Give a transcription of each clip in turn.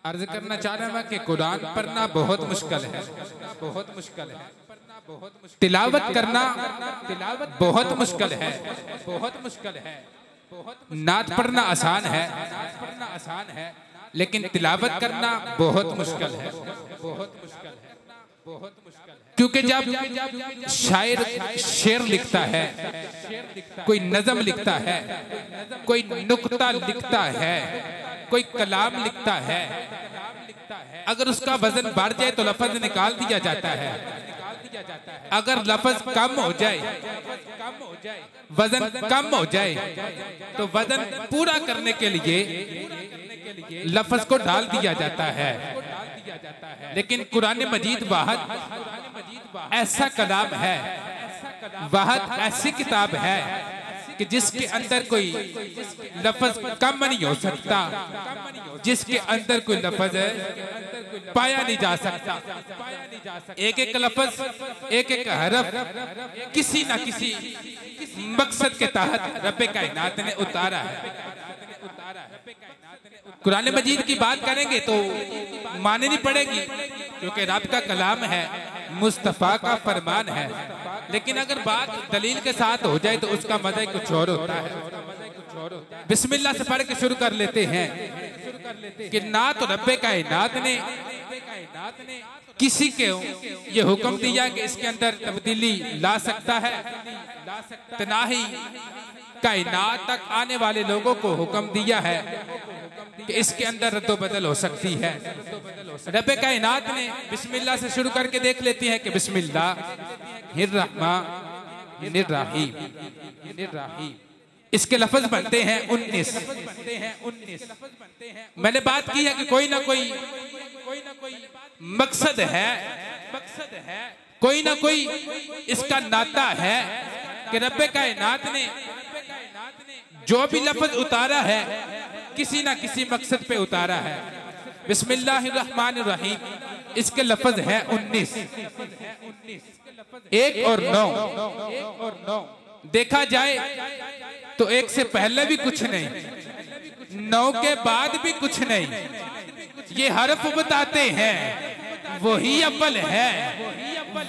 अर्ज करना चाह रहा मैं कि कुरान पढ़ना बहुत मुश्किल है, बहुत मुश्किल है। तिलावत करना बहुत मुश्किल है, बहुत मुश्किल है। नात पढ़ना आसान है, लेकिन तिलावत करना बहुत मुश्किल है, बहुत मुश्किल है, बहुत मुश्किल है। क्योंकि जब शायर शेर लिखता है, कोई नज़म लिखता है, कोई नुक्ता लिखता है, कोई कलाम लिखता है, अगर उसका वजन बढ़ जाए तो लफ्ज निकाल दिया जाता है। अगर लफ्ज कम हो जाए, वजन कम हो जाए, तो वजन पूरा करने के लिए लफ्ज को डाल दिया जाता है। लेकिन कुरान मजीद वाहद ऐसा कलाम है, वाहद ऐसी किताब है कि जिसके अंदर कोई लफ्ज कम नहीं हो सकता, जिसके अंदर कोई लफ्ज पाया नहीं जा सकता। एक एक लफ्ज, एक एक हरफ किसी ना किसी मकसद के तहत रब्बे कायनात ने उतारा है। कुरान मजीद की बात करेंगे तो माननी पड़ेगी, क्योंकि रब का कलाम है, मुस्तफ़ा का फरमान है। लेकिन अगर बात दलील के साथ हो जाए तो उसका मजा कुछ और होता है। बिस्मिल्लाह से पढ़ के शुरू कर लेते हैं कि ना तो रब्बे कायनात ने किसी के ये हुक्म दिया कि इसके अंदर तब्दीली ला सकता है, तो ना ही कायनात तक आने वाले लोगों को हुक्म दिया है कि इसके अंदर रद्दो बदल हो सकती है। रब्बे कायनात ने बिस्मिल्लाह से शुरू करके देख लेती है कि बिस्मिल्लाहिर्रहमानिर्रहीम। इसके लफ्ज बनते हैं 19। मैंने बात की है कि कोई ना कोई मकसद है, कोई ना कोई इसका नाता है कि रब्बे कायनात ने जो भी लफ्ज उतारा है किसी ना किसी मकसद पे उतारा है। बिस्मिल्लाहिर्रहमानिर्रहीम, इसके लफ्ज है 19, 1 और 9। देखा जाए तो 1 से पहले भी कुछ नहीं, 9 के बाद भी कुछ नहीं। ये हरफ बताते हैं वही अव्वल है,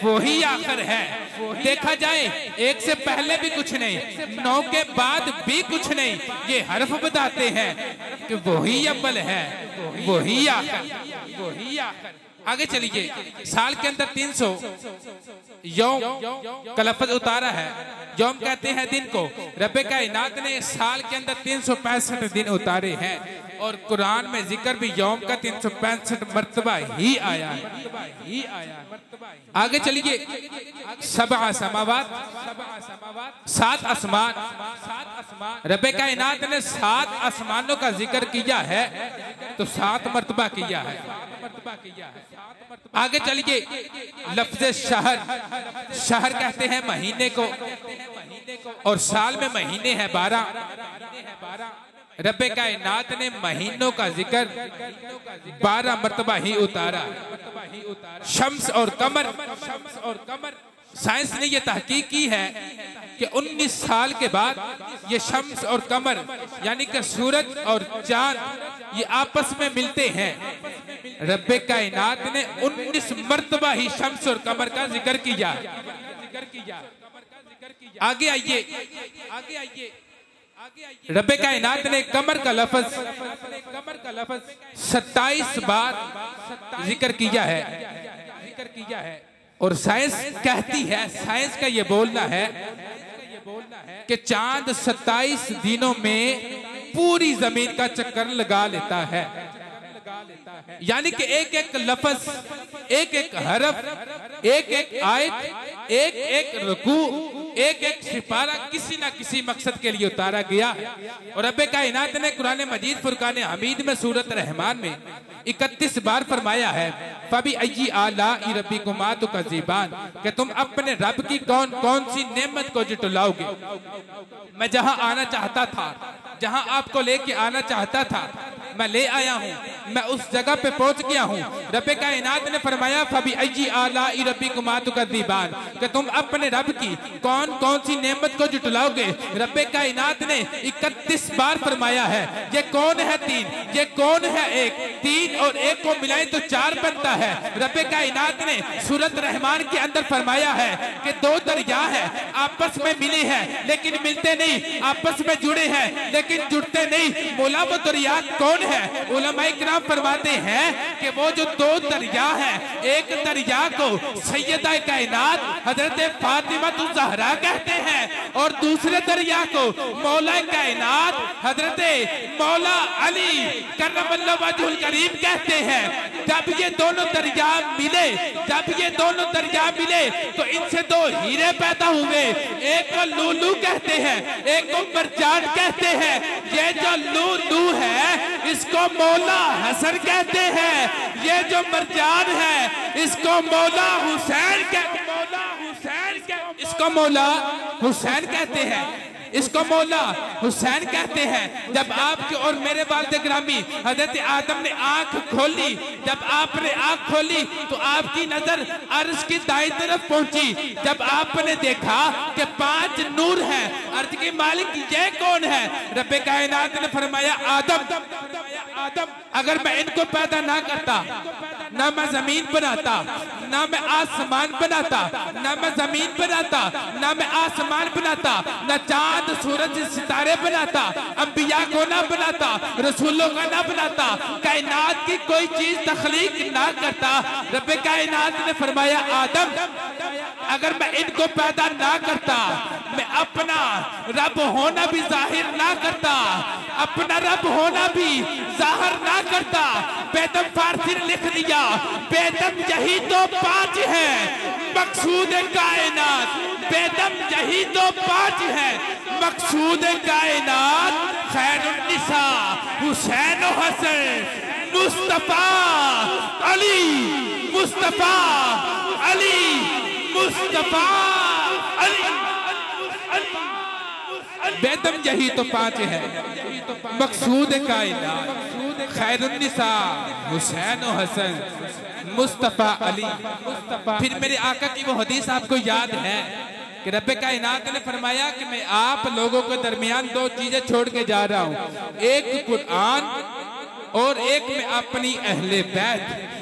वही आखिर है। देखा जाए 1 से पहले भी कुछ नहीं, 9 के बाद भी कुछ नहीं। ये हरफ बताते हैं कि वही अव्वल है, वही आखिर, वही आखिर। आगे चलिए, साल के अंदर 300 यौम का लफ्ज उतारा है। यौम कहते हैं दिन को। रब्बे कायनात ने साल के अंदर 365 दिन उतारे हैं, और कुरान में जिक्र भी यौम का 365 मर्तबा ही आया है। आगे चलिए, 7 समावात, 7 आसमान। रब्बे कायनात ने 7 आसमानों का जिक्र किया है तो 7 मर्तबा किया है। आगे चलिए, लफ्ज शहर, शहर कहते हैं महीने को, और साल में महीने हैं 12। रब्बे कायनात ने महीनों का जिक्र 12 मर्तबा ही उतारा। शम्स और कमर, साइंस ने यह तहकीक की है कि 19 साल के बाद ये शम्स और कमर यानी कि सूरज और चांद ये आपस में मिलते हैं। रब्बे कायनात ने 19 मर्तबा ही शम्स और कमर का जिक्र किया। आगे आइए, रब्बे कायनात ने कमर का लफ्ज 27 बार जिक्र किया है। और साइंस कहती है, साइंस का ये बोलना है कि चांद 27 दिनों में पूरी जमीन का चक्कर लगा लेता है। यानी कि एक एक लफ्ज, एक एक हरफ, एक एक आयत, एक एक रुकू, एक एक सिपारा किसी ना किसी मकसद के लिए उतारा गया। और रब्बे कायनात ने कुरान मजीद फुरकान हमीद में सूरत रहमान में 31 बार फरमाया है, फबी अय्यी आलाइ रब्बिकुमा तुकज़्ज़िबान, कि तुम अपने रब की कौन कौन सी नेमत को जुटलाओगे। मैं जहां आना चाहता था, जहां आपको लेके आना चाहता था, मैं ले आया हूं, मैं उस जगह पे पहुंच गया हूं। रब्बे कायनात ने फरमाया, फबी अय्यी आलाइ रब्बिकुमा तुकज़्ज़िबान, कि तुम अपने रब की कौन कौन कौन सी नेमत को जुटलाओगे? रब्बे कायनात ने 31 बार फरमाया है ये कौन है तीन, ये कौन है एक, तीन और एक को मिलाए तो 4 बनता है। रब्बे कायनात ने सूरत रहमान के अंदर फरमाया है कि 2 दरिया है आपस में मिले हैं लेकिन मिलते नहीं, आपस में जुड़े हैं लेकिन जुड़ते नहीं। मौला वो दरिया कौन है? उलमाए किराम फरमाते हैं कि वो जो 2 दरिया है, एक दरिया को सैयदा कायनात हजरत फातिमा ज़हरा कहते हैं और दूसरे दरिया को मौला कायनात हजरत मौला अली करमल्लाहु वजहुल करीम कहते हैं। जब ये दोनों दरिया मिले, जब ये दोनों दरिया मिले तो इनसे 2 हीरे पैदा हुए। एक को लूलू कहते हैं, एक को मरजान कहते हैं। ये जो लूलू है इसको मौला हसन कहते हैं, ये जो मरजान है इसको मौला हुसैन इसको मौला हुसैन कहते हैं, इसको मौला हुसैन कहते हैं। जब आपके और मेरे वालिद गिरामी हजरत आदम ने आंख खोली, जब आपने आंख खोली तो आपकी नजर अर्श की दाईं तरफ पहुंची। जब आपने देखा कि 5 नूर हैं, अर्ज के मालिक ये कौन है? रब्बे कायनात ने फरमाया आदम, अगर मैं इनको पैदा ना करता, ना मैं जमीन बनाता, ना मैं आसमान बनाता, ना मैं जमीन बनाता, ना मैं आसमान बनाता, ना चांद सूरज सितारे बनाता, अंबिया को ना बनाता, रसूलों का ना बनाता, कायनात की कोई चीज तख्लीक ना करता। रब्बे कायनात ने फरमाया आदम, अगर मैं इनको पैदा ना करता, मैं अपना रब होना भी जाहिर ना करता, अपना रब होना भी जाहिर ना करता। बेदम फारसी ने लिख दिया, बेदम यही तो 5 है मकसूद कायनात, बेदम यही तो 5 है मकसूद कायनात। खैरुन्निसा हुसैन हसन मुस्तफा अली, मुस्तफा अली, मुस्तफा अली। बेदम यही तो 5 है मकसूद कायनात, खैरुन्निसा हुसैन हसन मुस्तफा अली। फिर मेरे आका की वो हदीस आपको याद है कि रब्बे कायनात ने फरमाया कि मैं आप लोगों के दरमियान 2 चीजें छोड़ के जा रहा हूँ, एक कुरान और एक में अपनी अहले बैत।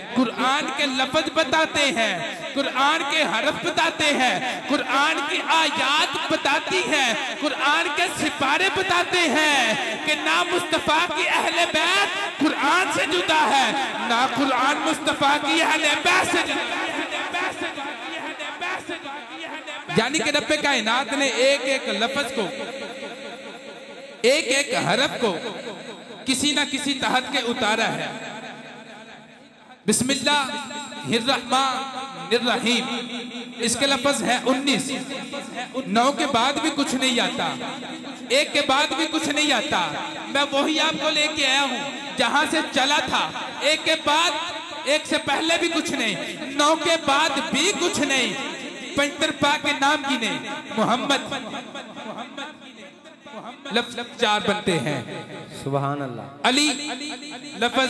कुरान के लफ्ज बताते हैं, कुरान के हरफ बताते हैं, कुरान की आयात बताती है, कुरान के सिपारे बताते हैं कि ना मुस्तफा की अहले बैत कुरान से जुदा है, ना कुरान मुस्तफा की अहले बैत से जुदा है। यानी कि रब्बे कायनात ने एक एक लफ्ज को, एक एक हरफ को किसी ना किसी तहत के उतारा है। बिस्मिल्लाहिर्रहमानिर्रहीम, इसके लफ्ज है 19। 9 के बाद भी कुछ नहीं आता, 1 के बाद भी कुछ नहीं आता। मैं वही आपको लेके आया हूँ जहां से चला था। 1 के बाद, 1 से पहले भी कुछ नहीं, 9 के बाद भी कुछ नहीं। पंचतर पाक के नाम गिने, मोहम्मद लफ्ज 4 बनते हैं, सुभान अल्लाह। अली लफ्ज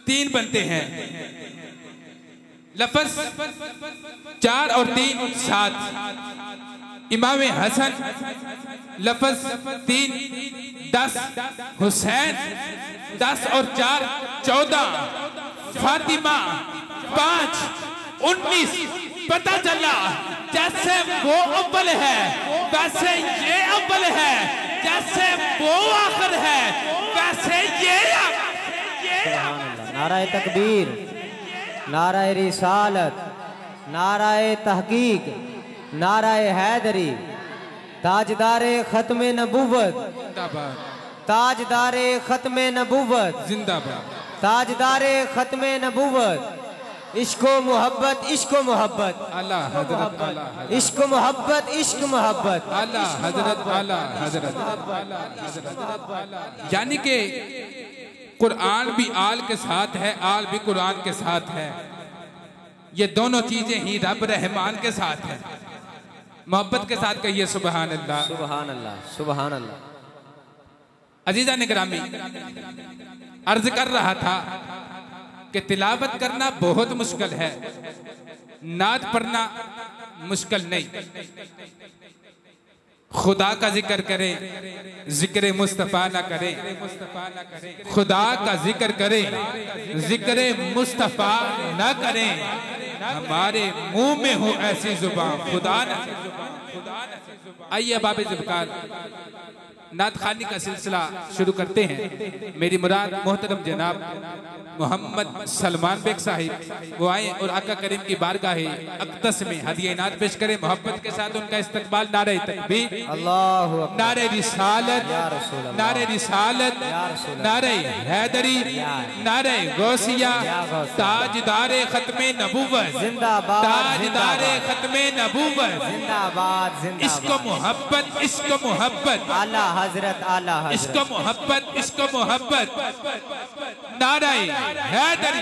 3 बनते हैं, लफ्ज 4 और 3 7। इमाम हसन लफ्ज 3 10, हुसैन 10 और 4 14, फातिमा 5 19। पता चला जैसे वो अव्वल है वैसे ये अव्वल है, जैसे वो आखिर है वैसे ये नाराए तकबीर, नाराए रिसालत, नाराए तहकीक, नाराए हैदरी, ताजदारे खत्मे नबुव्वत, ताजदारे खत्मे नबुव्वत जिंदाबाद, ताजदारे खत्मे नबुव्वत। इश्को मोहब्बत, इश्को मोहब्बत, आला हजरत, आला हजरत, इश्को मोहब्बत, इश्क मोहब्बत, आला हजरत, आला हजरत। यानी कि कुरान भी आल के साथ है, आल भी कुरान के साथ है। ये दोनों चीजें ही रब रहमान के साथ है। मोहब्बत के साथ कहिए सुबहान अल्लाह, सुबहान अल्लाह, सुबहान अल्लाह। अजीजा ने गिरामी, अर्ज कर रहा था कि तिलावत करना बहुत मुश्किल है, नात पढ़ना मुश्किल नहीं। खुदा का जिक्र करें, जिक्र मुस्तफा ना करें। खुदा का जिक्र करें, जिक्र मुस्तफा ना करें। हमारे मुंह में हो ऐसी जुबान खुदा ना। आइए बाबे जुल्फ़िकार नात खानी का सिलसिला शुरू करते हैं। मेरी मुराद मोहतरम जनाब मोहम्मद सलमान बेग साहिब वो आए और आका करीम की बारगाह अक़दस में हदिया नात पेश करें। मोहब्बत के साथ उनका इस्तकबाल। नारे तकबीर, अल्लाहु अकबर, नारे रिसालत, नारे रिसालत, नारे हैदरी, नारे गौसिया, ताजदारे खत्मे नबूवत जिंदाबाद, ताजदारे खत्मे नबूवत। जिंदाबाद, जिंदाबाद। इसको मोहब्बत, इसको मोहब्बत, आला हजरत, आला हजरत। इसको मोहब्बत, इसको मोहब्बत। नारे हैदरी,